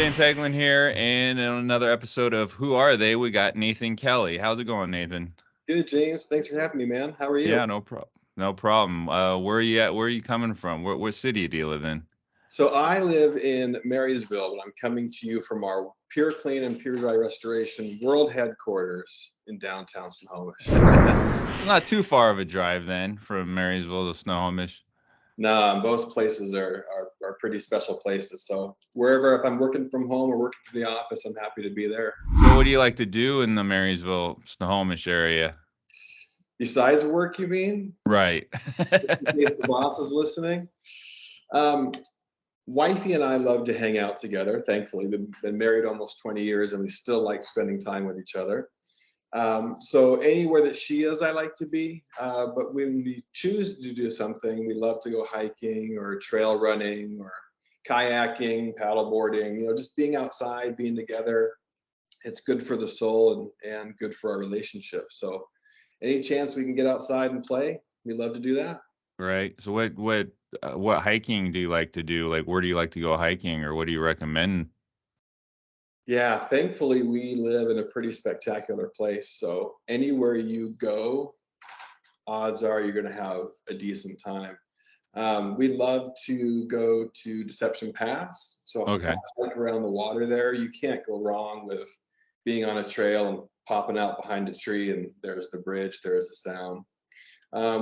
James Hagglund here, and in another episode of Who Are They? We got Nathan Kelly. How's it going, Nathan? Good, James. Thanks for having me, man. How are you? Yeah, no problem. No problem. Where are you at? Where are you coming from? What city do you live in? So I live in Marysville, but I'm coming to you from our PureClean and PureDry Restoration world headquarters in downtown Snohomish. Not too far of a drive then from Marysville to Snohomish. Nah, both places are pretty special places. So wherever, if I'm working from home or working from the office, I'm happy to be there. So, what do you like to do in the Marysville, Snohomish area? Besides work, you mean? Right. In case the boss is listening. Um, Wifey and I love to hang out together. Thankfully, we've been married almost 20 years, and we still like spending time with each other. So anywhere that she is, I like to be. But when we choose to do something, we love to go hiking or trail running or kayaking, paddleboarding. Just being outside, being together. It's good for the soul and good for our relationship. So any chance we can get outside and play, we love to do that. Right. So, what hiking do you like to do? Like, where do you like to go hiking, or what do you recommend? Yeah, thankfully we live in a pretty spectacular place. So anywhere you go, odds are you're going to have a decent time. We love to go to Deception Pass. So kind Okay. of hike around the water there. You can't go wrong with being on a trail and popping out behind a tree, and there's the bridge, there is the sound.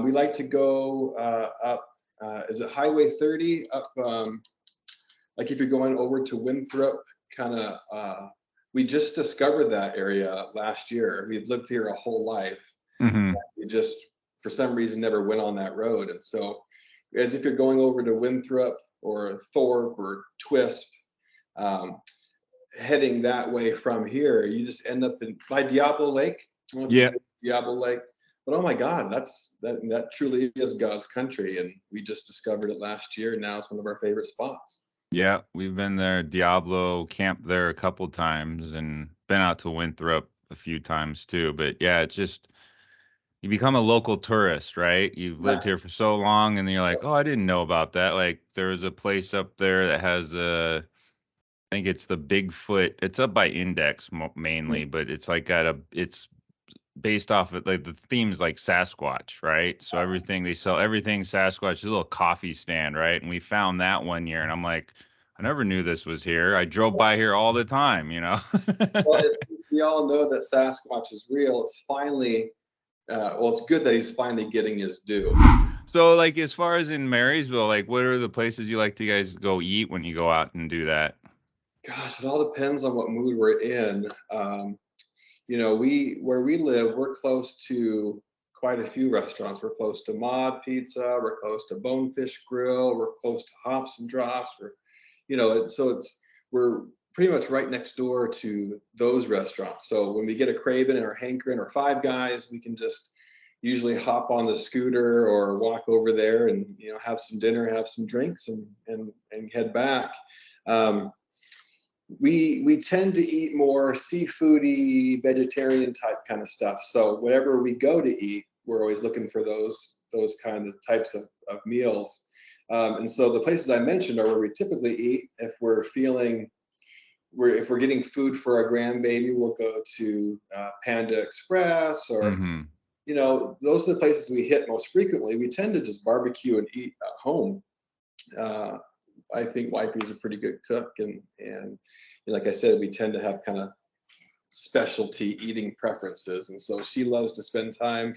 We like to go up, is it Highway 30? Up, like if you're going over to Winthrop, kind of, we just discovered that area last year. We've lived here a whole life. Hmm. We just, for some reason, never went on that road. And so, as if you're going over to Winthrop or Thorpe or Twisp, um, heading that way from here, you just end up by Diablo Lake. I don't know if you've Yeah. been to Diablo Lake, but oh my God, that truly is God's country, and we just discovered it last year. And now it's one of our favorite spots. Yeah, we've been there, Diablo, camped there a couple times and been out to Winthrop a few times too. But yeah, it's just you become a local tourist, right? You've Yeah. lived here for so long and then you're like, "Oh, I didn't know about that." Like there was a place up there that has I think it's the Bigfoot. It's up by Index mainly, but it's like it's based off of like the theme's like Sasquatch, right? So everything they sell everything Sasquatch, a little coffee stand, right? And we found that one year and I'm like, I never knew this was here. I drove by here all the time, you know? Well, we all know that Sasquatch is real. It's finally, well, it's good that he's finally getting his due. So like as far as in Marysville, like what are the places you like to guys go eat when you go out and do that? Gosh, it all depends on what mood we're in. We where we live, we're close to quite a few restaurants. We're close to Mod Pizza. We're close to Bonefish Grill. We're close to Hops and Drops. We're pretty much right next door to those restaurants. So when we get a craving or hankering or Five Guys, we can just usually hop on the scooter or walk over there and have some dinner, have some drinks, and head back. Um, we tend to eat more seafoody, vegetarian type kind of stuff. So whenever we go to eat, we're always looking for those kind of types of meals. And so the places I mentioned are where we typically eat. If we're getting food for our grandbaby, we'll go to Panda Express, or Mm-hmm. those are the places we hit most frequently. We tend to just barbecue and eat at home. Uh, I think Wifey's a pretty good cook, and like I said, we tend to have kind of specialty eating preferences, and so she loves to spend time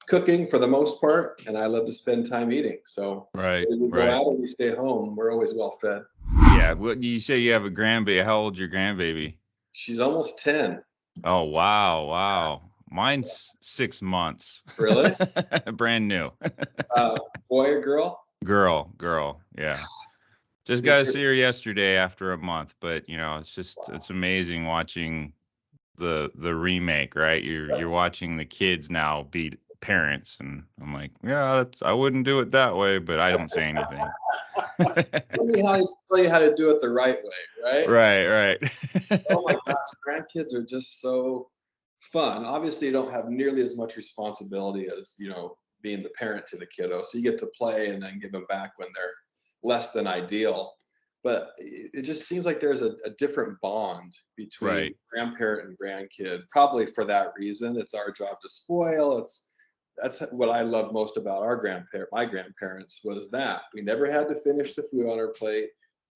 cooking for the most part, and I love to spend time eating. So Right, whether we go right. out or we stay home, we're always well fed. Yeah, what you say you have a grandbaby. How old's your grandbaby? She's almost 10. Oh, wow, wow. Mine's 6 months. Really? Brand new. uh, Boy or girl? Girl, yeah. Just got Is to your see her yesterday after a month, but it's amazing watching the remake, right? You're watching the kids now be parents, and I'm like, yeah, I wouldn't do it that way, but I don't say anything. tell you how to do it the right way, right? Right, right. Oh my gosh, grandkids are just so fun. Obviously, you don't have nearly as much responsibility as, being the parent to the kiddo. So you get to play and then give them back when they're less than ideal. but it just seems like there's a different bond between Right. grandparent and grandkid. Probably for that reason, it's our job to spoil. That's what I love most about my grandparents was that we never had to finish the food on our plate.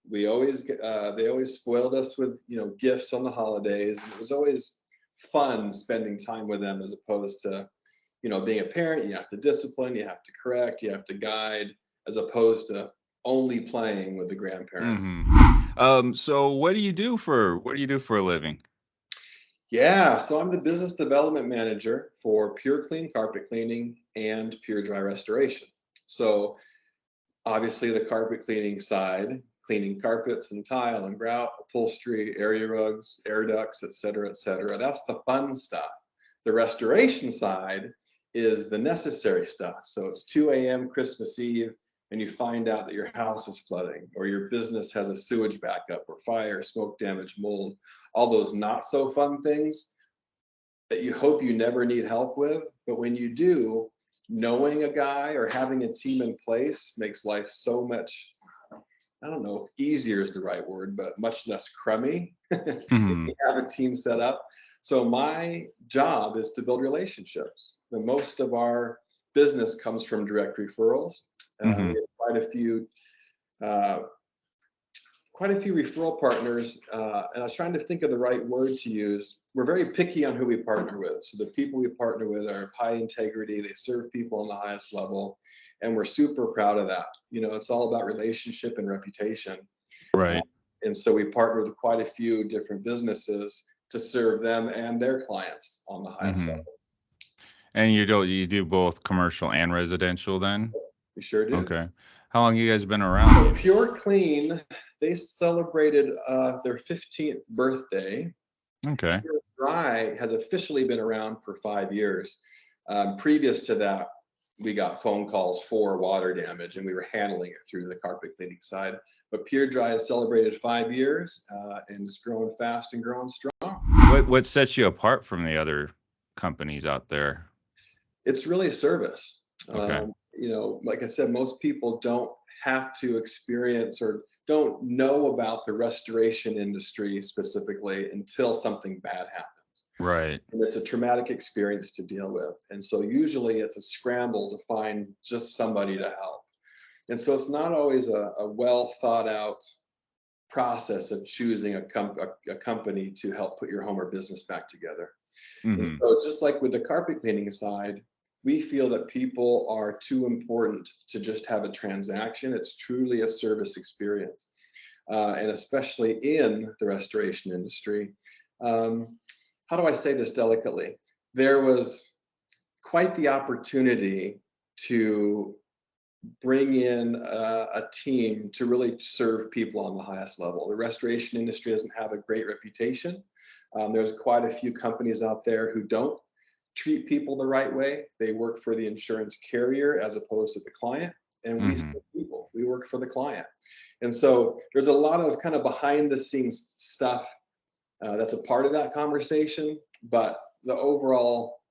We always they always spoiled us with gifts on the holidays, and it was always fun spending time with them as opposed to being a parent. You have to discipline, you have to correct, you have to guide, as opposed to only playing with the grandparent. So what do you do for a living? Yeah, so I'm the business development manager for PureClean carpet cleaning and PureDry Restoration. So obviously the carpet cleaning side, cleaning carpets and tile and grout, upholstery, area rugs, air ducts, et cetera, et cetera. That's the fun stuff. The restoration side is the necessary stuff. So it's 2 a.m. Christmas Eve, and you find out that your house is flooding, or your business has a sewage backup, or fire, smoke damage, mold, all those not so fun things that you hope you never need help with. But when you do, knowing a guy or having a team in place makes life so much, I don't know if easier is the right word, but much less crummy if you Mhm. have a team set up. So my job is to build relationships. The most of our business comes from direct referrals. We Mhm. have uh, quite a few referral partners, and I was trying to think of the right word to use. We're very picky on who we partner with. So the people we partner with are of high integrity. They serve people on the highest level, and we're super proud of that. It's all about relationship and reputation. Uh, Right. and so we partner with quite a few different businesses to serve them and their clients on the highest level. Mhm. And you do both commercial and residential then? We sure do. Okay. How long you guys been around? So Pure Clean, they celebrated their 15th birthday. Okay. Pure Dry has officially been around for 5 years. Previous to that, we got phone calls for water damage, and we were handling it through the carpet cleaning side. But Pure Dry has celebrated 5 years, and it's growing fast and growing strong. What sets you apart from the other companies out there? It's really service. Okay. Like I said, most people don't have to experience or don't know about the restoration industry specifically until something bad happens. Right. And it's a traumatic experience to deal with. And so usually it's a scramble to find just somebody to help. And so it's not always a well thought out process of choosing a company to help put your home or business back together. And Mhm. so just like with the carpet cleaning side, we feel that people are too important to just have a transaction. It's truly a service experience. And especially in the restoration industry. How do I say this delicately? There was quite the opportunity to bring in a team to really serve people on the highest level. The restoration industry doesn't have a great reputation. There's quite a few companies out there who don't treat people the right way. They work for the insurance carrier as opposed to the client. And we Mhm. serve people, we work for the client. And so there's a lot of kind of behind the scenes stuff that's a part of that conversation. But the overall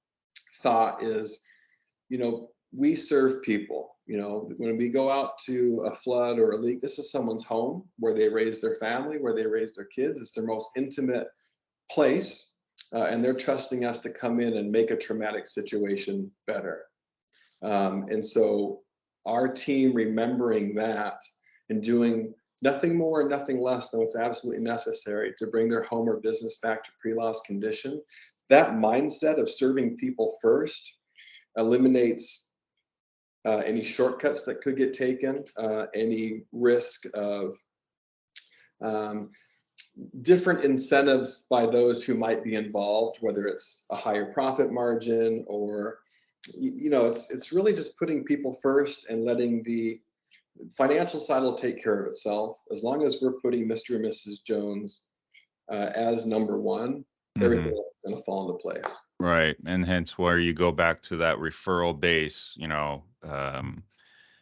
thought is, we serve people. When we go out to a flood or a leak, this is someone's home where they raise their family, where they raise their kids. It's their most intimate place. And they're trusting us to come in and make a traumatic situation better. And so our team remembering that and doing nothing more and nothing less than what's absolutely necessary to bring their home or business back to pre-loss condition, that mindset of serving people first eliminates any shortcuts that could get taken, any risk of um, different incentives by those who might be involved, whether it's a higher profit margin or it's really just putting people first and letting the financial side will take care of itself. As long as we're putting Mr. and Mrs. Jones as number one, everything Mhm. else is going to fall into place. Right. And hence where you go back to that referral base,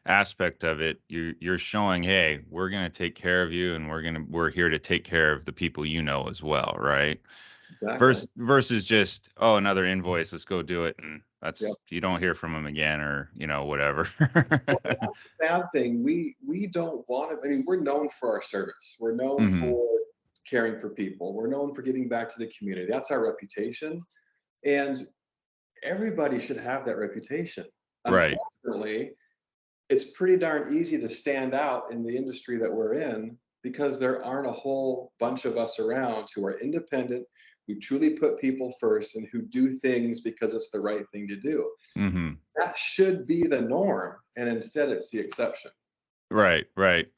aspect of it. You're showing, hey, we're gonna take care of you, and we're here to take care of the people as well, right? Exactly. Versus just, oh, another invoice, let's go do it and That's Yep. you don't hear from them again, or whatever. Well, that's the sad thing. We don't want to. I mean, we're known for our service. We're known Hmm. for caring for people. We're known for giving back to the community. That's our reputation, and everybody should have that reputation. Right. Unfortunately, it's pretty darn easy to stand out in the industry that we're in because there aren't a whole bunch of us around who are independent, who truly put people first, and who do things because it's the right thing to do. Hmm. That should be the norm, and instead it's the exception. Right. Right.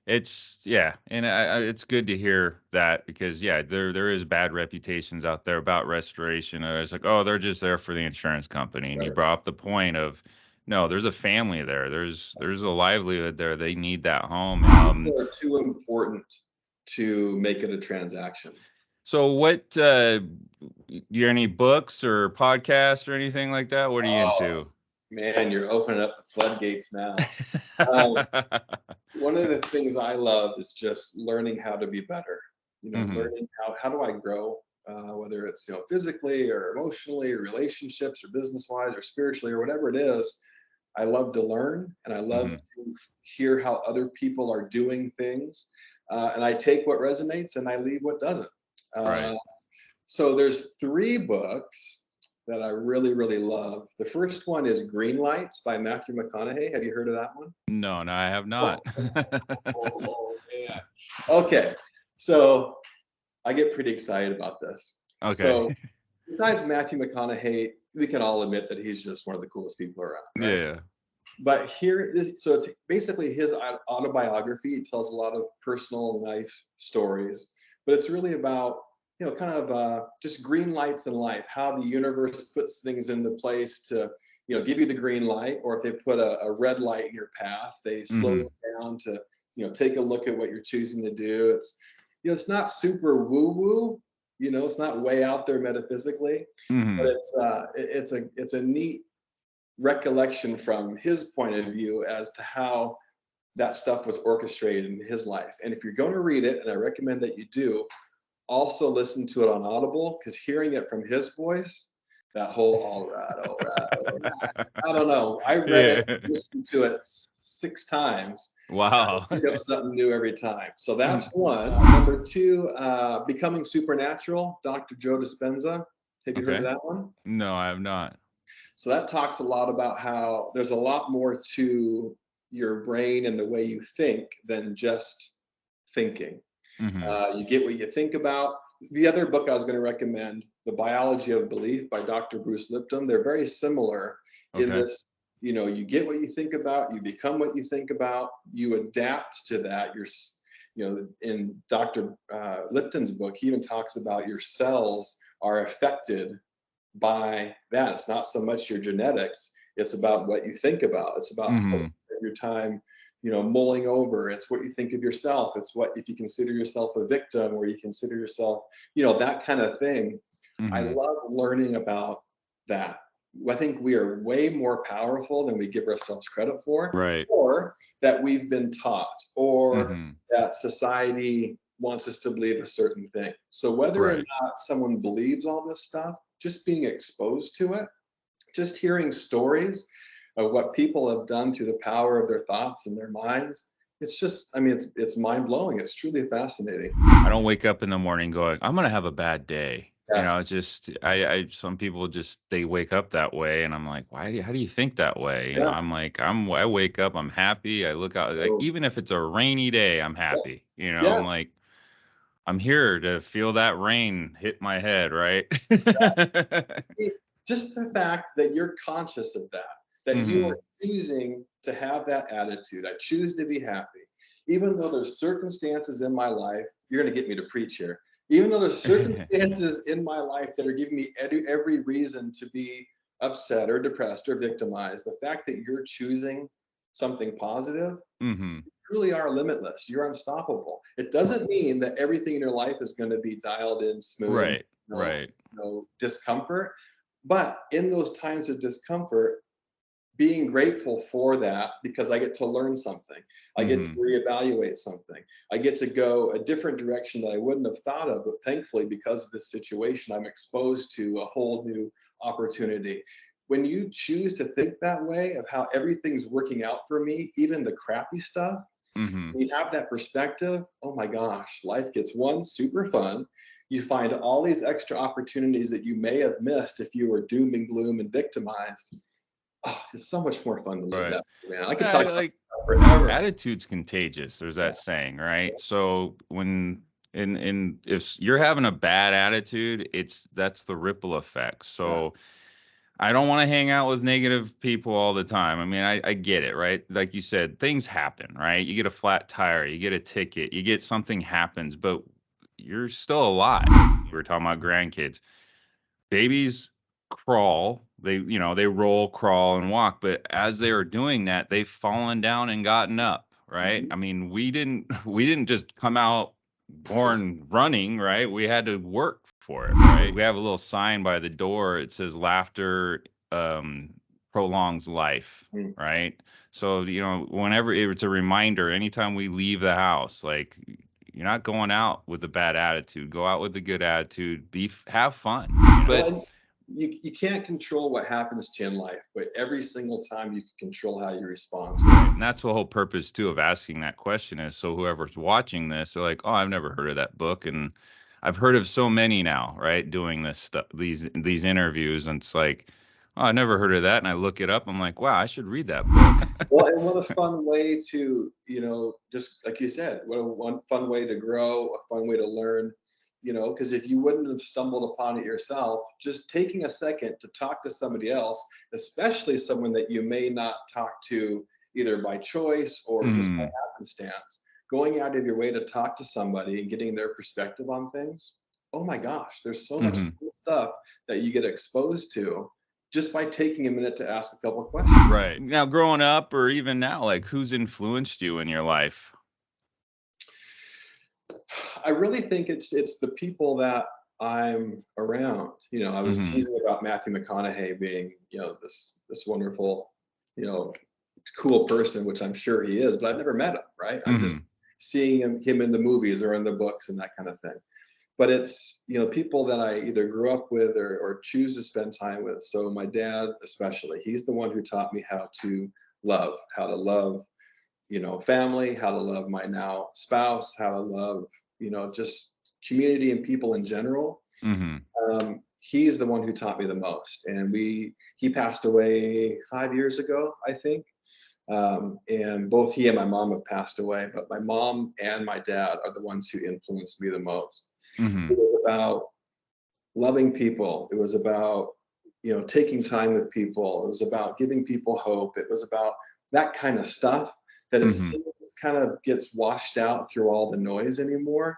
It's yeah, and it's good to hear that, because yeah, there is bad reputations out there about restoration. It's like, oh, they're just there for the insurance company, and you Right. brought up the point of no, there's a family there. There's a livelihood there. They need that home. People are too important to make it a transaction. So what you any books or podcasts or anything like that? What are you Oh into? man, you're opening up the floodgates now. Um, one of the things I love is just learning how to be better. Hmm. Learning how do I grow, whether it's physically or emotionally or relationships or business wise or spiritually or whatever it is. I love to learn and I love Hmm. to hear how other people are doing things, and I take what resonates and I leave what doesn't. Right. Uh, so there's three books that I really really love. The first one is Green Lights by Matthew McConaughey. Have you heard of that one? No, no, I have Oh, not. oh man. Okay. So I get pretty excited about this. Okay. So besides Matthew McConaughey, we can all admit that he's just one of the coolest people around, right? Yeah. But so it's basically his autobiography. He tells a lot of personal life stories, but it's really about kind of just green lights in life, how the universe puts things into place to give you the green light, or if they put a red light in your path, they slow Hmm. it down to take a look at what you're choosing to do. It's not super woo woo, it's not way out there metaphysically, but Hmm. it's a neat recollection from his point of view as to how that stuff was orchestrated in his life. And if you're going to read it, and I recommend that you do, also listen to it on Audible, because hearing it from his voice, that whole all right, all right, all right. I don't know. I read it, Yeah. listened to it 6 times. I Wow. pick up something new every time. So that's Mm. one. Number two, Becoming Supernatural, Dr. Joe Dispenza. Have you heard of Okay. that one? No, I have not. So that talks a lot about how there's a lot more to your brain and the way you think than just thinking. Hmm. You get what you think about. The other book I was going to recommend, The Biology of Belief by Dr. Bruce Lipton. They're very similar in Okay. this, you get what you think about, you become what you think about, you adapt to that. In Dr. Lipton's book, he even talks about your cells are affected by that. It's not so much your genetics, it's about what you think about. It's about how you Hmm. spend your time, mulling over. It's what you think of yourself. It's what if you consider yourself a victim or you consider yourself, that kind of thing. I Hmm. love learning about that. I think we are way more powerful than we give ourselves credit for, Right. or that we've been taught, or Hmm. that society wants us to believe a certain thing. So whether or Right. not someone believes all this stuff, just being exposed to it, just hearing stories of what people have done through the power of their thoughts and their minds, it's just, I mean, it's mind blowing. It's truly fascinating. I don't wake up in the morning going, I'm gonna have a bad day. Yeah, It's just I some people just they wake up that way, and I'm like, how do you think that way? yeah, I'm like, I wake up, I'm happy. I look out, like oh, even if it's a rainy day, I'm yes, happy. yeah. I'm like, I'm here to feel that rain hit my head, right? Just the fact that you're conscious of that, that you are Hmm. choosing to have that attitude. I choose to be happy. Even though there's circumstances in my life, you're going to get me to preach here. Even though there's circumstances in my life that are giving me every reason to be upset or depressed or victimized, the fact that you're choosing something positive, Hmm. you truly are limitless. You're unstoppable. It doesn't mean that everything in your life is going to be dialed in smooth, Right. no, Right. no discomfort. But in those times of discomfort, being grateful for that, because I get to learn something. I get to Hmm. reevaluate something. I get to go a different direction that I wouldn't have thought of. But thankfully, because of this situation, I'm exposed to a whole new opportunity. when you choose to think that way of how everything's working out for me, even the crappy stuff, Mm-hmm. when you have that perspective, oh my gosh, life gets one, super fun. You find all these extra opportunities that you may have missed if you were doom and gloom and victimized. Oh, it's so much more fun to live Right. that way, man. I could talk Yeah, about like that forever. attitude's contagious. There's Yeah. that saying, right? So when in if you're having a bad attitude, that's the ripple effect. Yeah. So I don't want to hang out with negative people all the time. I mean, I get it, right? Like you said, things happen, right? You get a flat tire, you get a ticket, you get something happens, but you're still alive. We were talking about grandkids. Babies crawl, they roll, crawl, and walk, but as they are doing that, they've fallen down and gotten up, right? Mhm. I mean, we didn't just come out born running, right? We had to work for it, right? We have a little sign by the door. It says laughter um prolongs life, Mm. right? So, whenever it's a reminder, anytime we leave the house, like, you're not going out with a bad attitude. Go out with a good attitude. Have fun. Well, But and you can't control what happens to you in life, but every single time you can control how you respond to it. and that's the whole purpose too of asking that question is so whoever's watching this, they're like, oh, I've never heard of that book, and I've heard of so many now, right? Doing this stuff, these interviews, and it's like, oh, I never heard of that, and I look it up. I'm like, wow, I should read that book. Well, and what a fun way to, just like you said, what a one fun way to grow, a fun way to learn, because if you wouldn't have stumbled upon it yourself, just taking a second to talk to somebody else, especially someone that you may not talk to either by choice or just by Hmm. happenstance, going out of your way to talk to somebody and getting their perspective on things. Oh my gosh, there's so much Hmm. cool stuff that you get exposed to just by taking a minute to ask a couple of questions. Right now, growing up, or even now, like, who's influenced you in your life? I really think it's the people that I'm around. I was Hmm. teasing about Matthew McConaughey being, this wonderful, you know, cool person, which I'm sure he is, but I've never met him, right? I'm Hmm. just seeing him in the movies or in the books and that kind of thing. But it's, people that I either grew up with or choose to spend time with. So my dad, especially, he's the one who taught me how to love, family, how to love my now spouse, how to love, just community and people in general. Hmm. He's the one who taught me the most. And he passed away 5 years ago, I think. And both he and my mom have passed away, but my mom and my dad are the ones who influenced me the most. It Hmm. was about loving people. It was about, taking time with people. It was about giving people hope. It was about that kind of stuff that it Hmm. seems kind of gets washed out through all the noise anymore.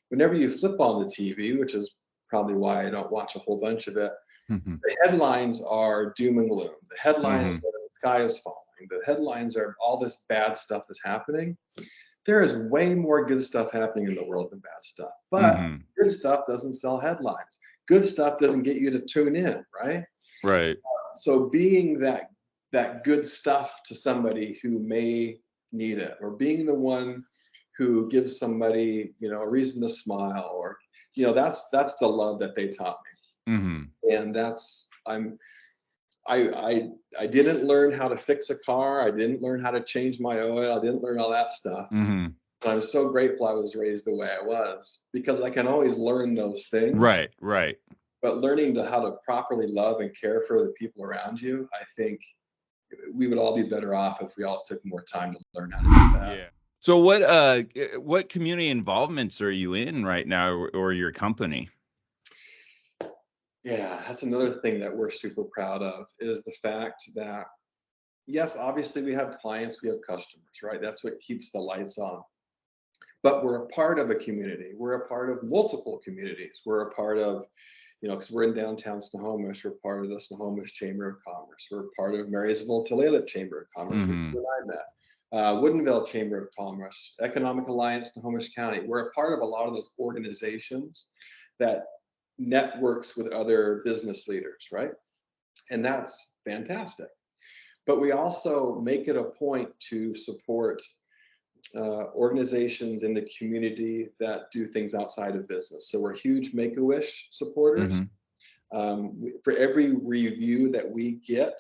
Whenever you flip on the TV, which is probably why I don't watch a whole bunch of it, Hmm. the headlines are doom and gloom. The headlines Hmm. are the sky is falling. The headlines are all this bad stuff is happening. There is way more good stuff happening in the world than bad stuff. But Hmm. good stuff doesn't sell headlines. Good stuff doesn't get you to tune in, right? Right. So being that good stuff to somebody who may need it, or being the one who gives somebody, a reason to smile, or that's the love that they taught Hmm. me. And that's I didn't learn how to fix a car. I didn't learn how to change my oil. I didn't learn all that stuff. Hmm. And I'm so grateful I was raised the way I was, because I can always learn those things. Right. Right. But learning how to properly love and care for the people around you, I think we would all be better off if we all took more time to learn how to do that. Yeah. So what community involvements are you in right now, or your company? Yeah, that's another thing that we're super proud of, is the fact that, yes, obviously we have clients, we have customers, right? That's what keeps the lights on. But we're a part of a community. We're a part of multiple communities. We're a part of, because we're in downtown Snohomish, we're part of the Snohomish Chamber of Commerce. We're part of Marysville Tulalip Chamber of Commerce, which Mhm. you and I met. Woodinville Chamber of Commerce, Economic Alliance Snohomish County. We're a part of a lot of those organizations that networks with other business leaders, right? And that's fantastic. But we also make it a point to support organizations in the community that do things outside of business. So we're huge Make-A-Wish supporters. Mhm. For every review that we get,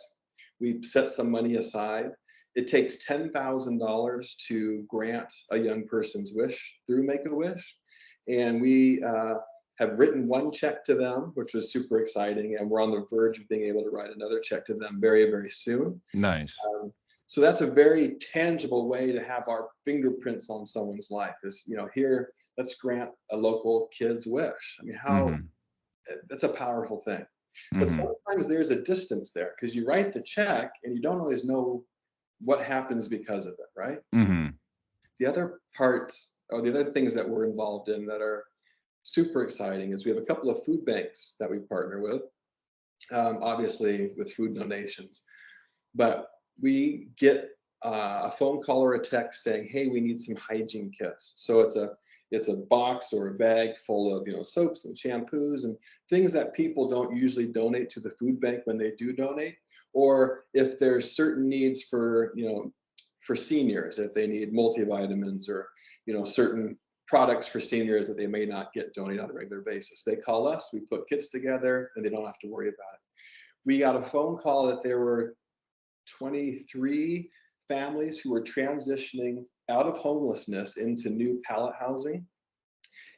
we set some money aside. It takes $10,000 to grant a young person's wish through Make-A-Wish. And we have written one check to them, which was super exciting. And we're on the verge of being able to write another check to them very, very soon. Nice. So that's a very tangible way to have our fingerprints on someone's life is, here, let's grant a local kid's wish. I mean, Mm-hmm. that's a powerful thing. But Mm-hmm. sometimes there's a distance there because you write the check and you don't always know what happens because of it, right? Mm-hmm. The other parts or the other things that we're involved in that are super exciting is we have a couple of food banks that we partner with, obviously with food donations, but we get a phone call or a text saying, "Hey, we need some hygiene kits." So it's a box or a bag full of soaps and shampoos and things that people don't usually donate to the food bank when they do donate, or if there's certain needs for seniors, if they need multivitamins or certain products for seniors that they may not get donated on a regular basis. They call us, we put kits together, and they don't have to worry about it. We got a phone call that there were 23 families who were transitioning out of homelessness into new pallet housing.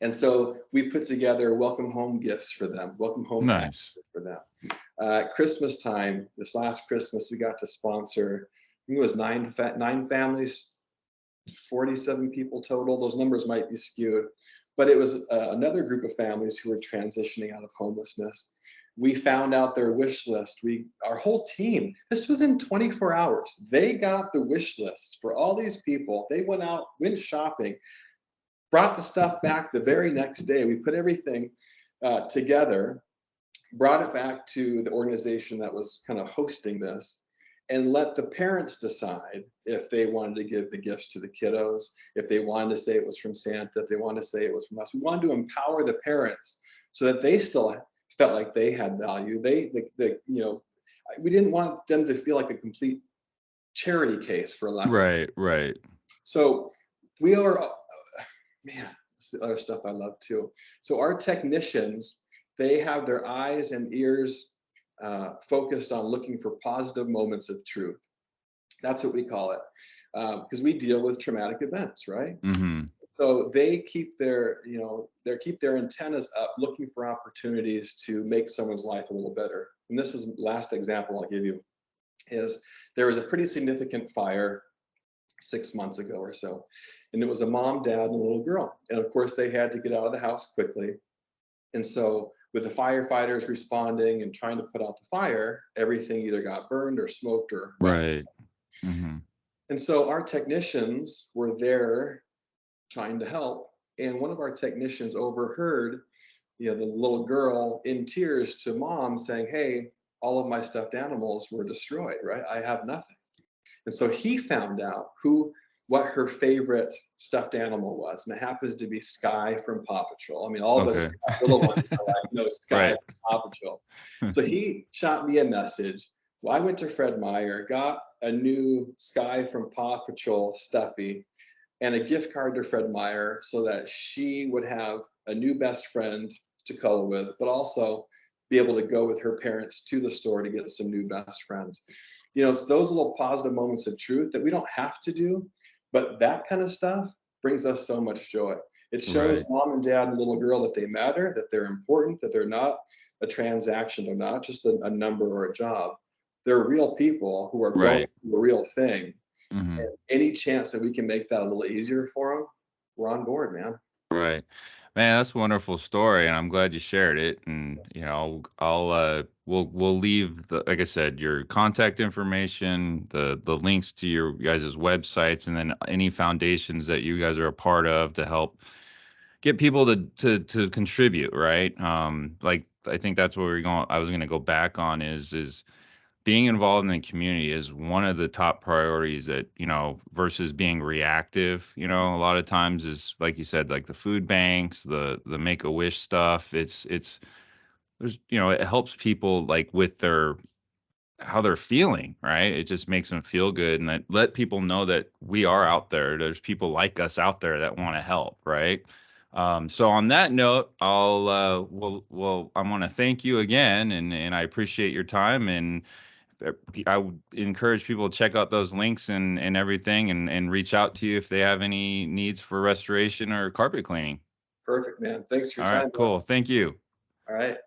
And so we put together welcome home gifts for them, welcome home Nice. packages for them. Christmas time, this last Christmas, we got to sponsor, I think it was nine families, 47 people total. Those numbers might be skewed, but it was another group of families who were transitioning out of homelessness. We found out their wish list. Our whole team, this was in 24 hours. They got the wish list for all these people. They went shopping, brought the stuff back the very next day. We put everything together, brought it back to the organization that was kind of hosting this, and let the parents decide if they wanted to give the gifts to the kiddos, if they wanted to say it was from Santa, if they wanted to say it was from us. We wanted to empower the parents so that they still felt like they had value. We didn't want them to feel like a complete charity case, for lack of. Right. Right. So we are, man, this is the other stuff I love too. So our technicians, they have their eyes and ears focused on looking for positive moments of truth. That's what we call it, because we deal with traumatic events, right? Mm-hmm. So they keep their antennas up, looking for opportunities to make someone's life a little better. And this is the last example I'll give you. Is there was a pretty significant fire 6 months ago or so, and it was a mom, dad, and a little girl. And of course, they had to get out of the house quickly. And so, with the firefighters responding and trying to put out the fire, everything either got burned or smoked or wet. Right. Mm-hmm. And so, our technicians were there trying to help. And one of our technicians overheard, the little girl in tears to mom saying, "Hey, all of my stuffed animals were destroyed, right? I have nothing." And so he found out what her favorite stuffed animal was, and it happens to be Sky from Paw Patrol. I mean, all the Okay. little ones are like, no, Sky Right. from Paw Patrol. So he shot me a message. Well, I went to Fred Meyer, got a new Sky from Paw Patrol stuffy, and a gift card to Fred Meyer so that she would have a new best friend to cuddle with, but also be able to go with her parents to the store to get some new best friends. It's those little positive moments of truth that we don't have to do, but that kind of stuff brings us so much joy. It shows Right. mom and dad and little girl that they matter, that they're important, that they're not a transaction, they're not just a number or a job. They're real people who are going Right. through a real thing. Mm-hmm. And any chance that we can make that a little easier for them, we're on board, man. Right. Man, that's a wonderful story, and I'm glad you shared it. And we'll leave like I said, your contact information, the links to your guys' websites, and then any foundations that you guys are a part of to help get people to contribute, right? Like I think that's what I was gonna go back on is being involved in the community is one of the top priorities that, versus being reactive, a lot of times is like you said, like the food banks, the Make-A-Wish stuff. There's, it helps people like with how they're feeling, right? It just makes them feel good and let people know that we are out there. There's people like us out there that want to help, right? So on that note, I want to thank you again, and I appreciate your time, and I would encourage people to check out those links and everything, and reach out to you if they have any needs for restoration or carpet cleaning. Perfect, man. Thanks for All your right, time, bud. cool. Thank you. All right.